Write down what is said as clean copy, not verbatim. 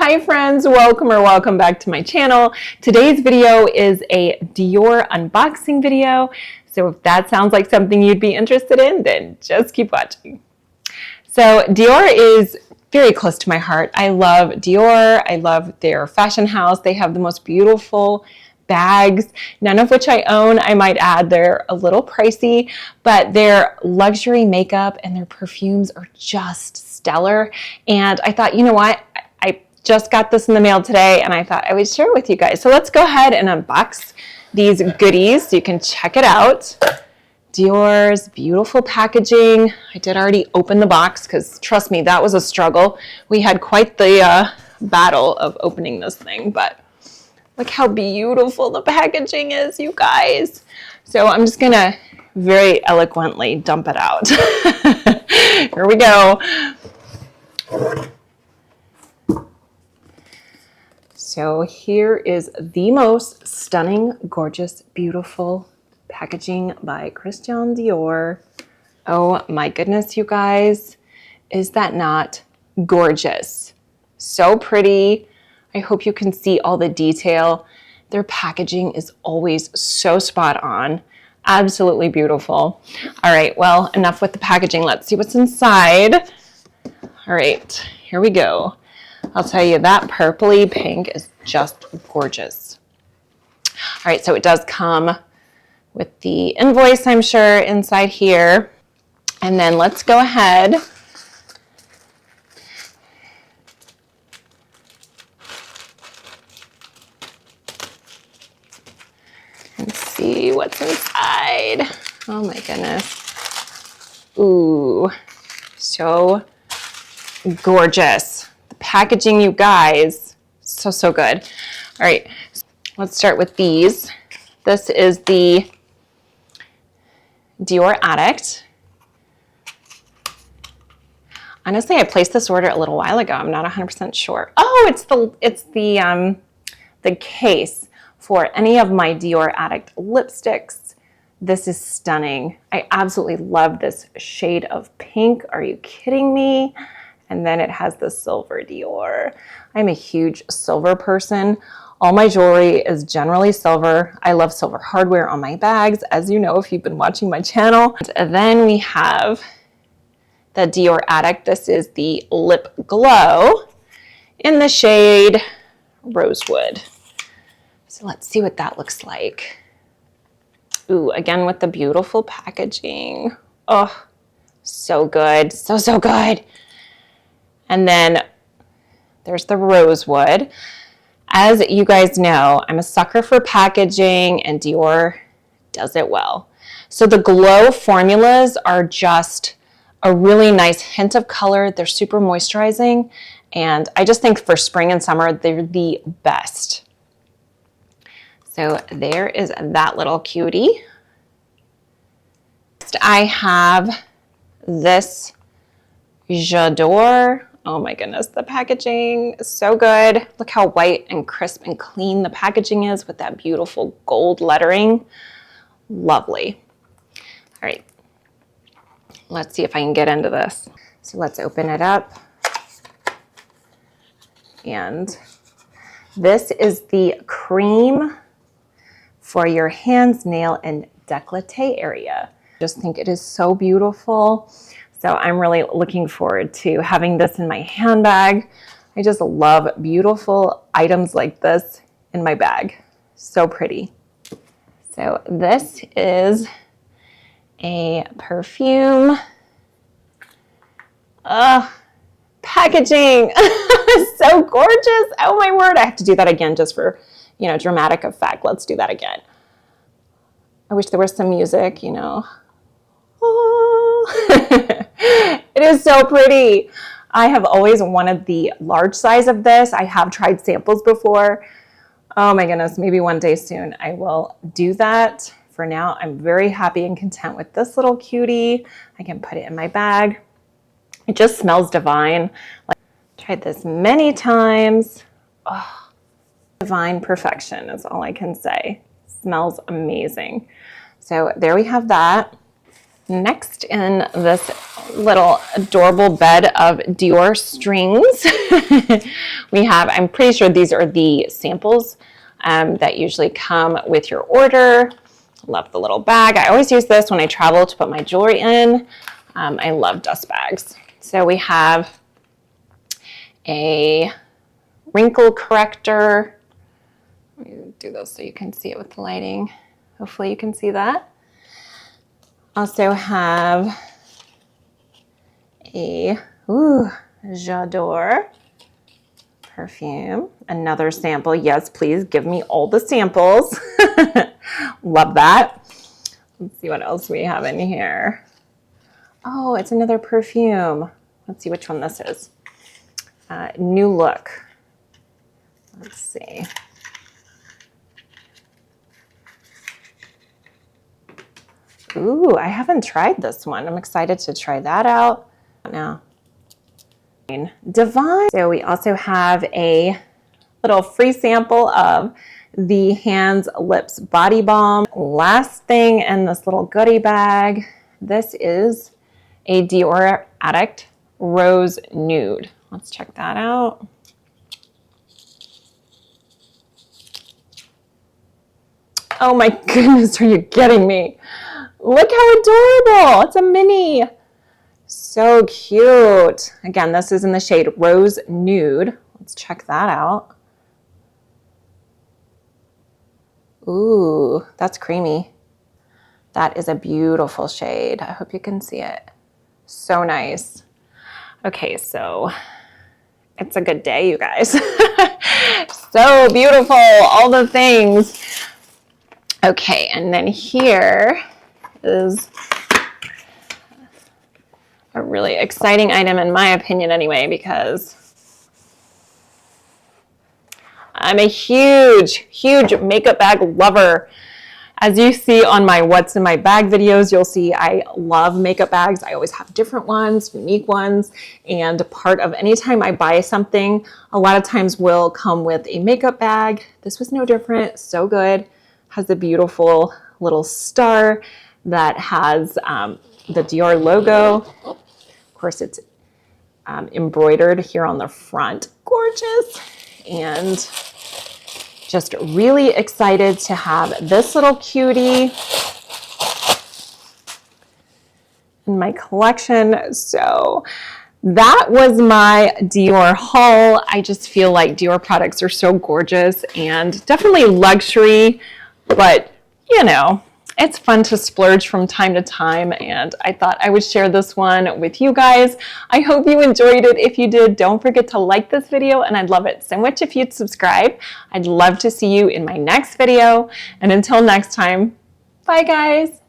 Hi friends, welcome back to my channel. Today's video is a Dior unboxing video. So if that sounds like something you'd be interested in, then just keep watching. So Dior is very close to my heart. I love Dior. I love their fashion house. They have the most beautiful bags, none of which I own. I might add they're a little pricey, but their luxury makeup and their perfumes are just stellar. And I thought, you know what? I just got this in the mail today and I thought I would share it with you guys. So let's go ahead and unbox these goodies so you can check it out. Dior's beautiful packaging. I did already open the box because trust me, that was a struggle. We had quite the battle of opening this thing, but look how beautiful the packaging is, you guys. So I'm just gonna very eloquently dump it out. Here we go. So here is the most stunning, gorgeous, beautiful packaging by Christian Dior. Oh my goodness, you guys. Is that not gorgeous? So pretty. I hope you can see all the detail. Their packaging is always so spot on. Absolutely beautiful. All right, well, enough with the packaging. Let's see what's inside. All right, here we go. I'll tell you, that purpley pink is just gorgeous. All right, so it does come with the invoice, I'm sure, inside here. And then let's go ahead and see what's inside. Oh my goodness. Ooh, so gorgeous. The packaging, you guys, so good. All right, let's start with these. This is the Dior Addict. Honestly, I placed this order a little while ago. I'm not 100% sure. Oh, it's the case for any of my Dior Addict lipsticks. This is stunning. I absolutely love this shade of pink. Are you kidding me? And then it has the silver Dior. I'm a huge silver person. All my jewelry is generally silver. I love silver hardware on my bags, as you know if you've been watching my channel. And then we have the Dior Addict. This is the Lip Glow in the shade Rosewood. So let's see what that looks like. Ooh, again with the beautiful packaging. Oh, so good, so good. And then there's the Rosewood. As you guys know, I'm a sucker for packaging and Dior does it well. So the Glow formulas are just a really nice hint of color. They're super moisturizing. And I just think for spring and summer, they're the best. So there is that little cutie. Next, I have this J'adore. Oh my goodness, the packaging is so good. Look how white and crisp and clean the packaging is with that beautiful gold lettering. Lovely. All right, let's see if I can get into this. So let's open it up. And this is the cream for your hands, nail, and décolleté area. Just think it is so beautiful. So I'm really looking forward to having this in my handbag. I just love beautiful items like this in my bag. So pretty. So this is a perfume. Packaging. So gorgeous. Oh my word. I have to do that again just for, dramatic effect. Let's do that again. I wish there was some music, It is so pretty. I have always wanted the large size of this. I have tried samples before. Oh my goodness, maybe one day soon I will do that. For now, I'm very happy and content with this little cutie. I can put it in my bag. It just smells divine. Tried this many times. Oh, divine perfection is all I can say. Smells amazing. So there we have that. Next in this little adorable bed of Dior strings, we have, I'm pretty sure these are the samples that usually come with your order. Love the little bag. I always use this when I travel to put my jewelry in. I love dust bags. So we have a wrinkle corrector. Let me do this so you can see it with the lighting. Hopefully you can see that. Also have a J'adore perfume. Another sample. Yes, please give me all the samples. Love that. Let's see what else we have in here. Oh, it's another perfume. Let's see which one this is. New Look. Let's see. Ooh, I haven't tried this one. I'm excited to try that out now. Divine. So we also have a little free sample of the Hands Lips Body Balm. Last thing in this little goodie bag, this is a Dior Addict Rose Nude. Let's check that out. Oh my goodness, are you kidding me? Look how adorable. It's a mini. So cute. Again, this is in the shade Rose Nude. Let's check that out. Ooh, that's creamy. That is a beautiful shade. I hope you can see it. So nice. Okay, so it's a good day, you guys. So beautiful, all the things. Okay, and then here is a really exciting item in my opinion anyway, because I'm a huge makeup bag lover. As you see on my what's in my bag videos, you'll see I love makeup bags. I always have different ones, unique ones, and part of anytime I buy something, a lot of times will come with a makeup bag. This was no different, so good. Has the beautiful little star that has the Dior logo. Of course, it's embroidered here on the front. Gorgeous. And just really excited to have this little cutie in my collection. So that was my Dior haul. I just feel like Dior products are so gorgeous and definitely luxury, but you know, it's fun to splurge from time to time, and I thought I would share this one with you guys. I hope you enjoyed it. If you did, don't forget to like this video, and I'd love it so much if you'd subscribe. I'd love to see you in my next video, and until next time, bye guys.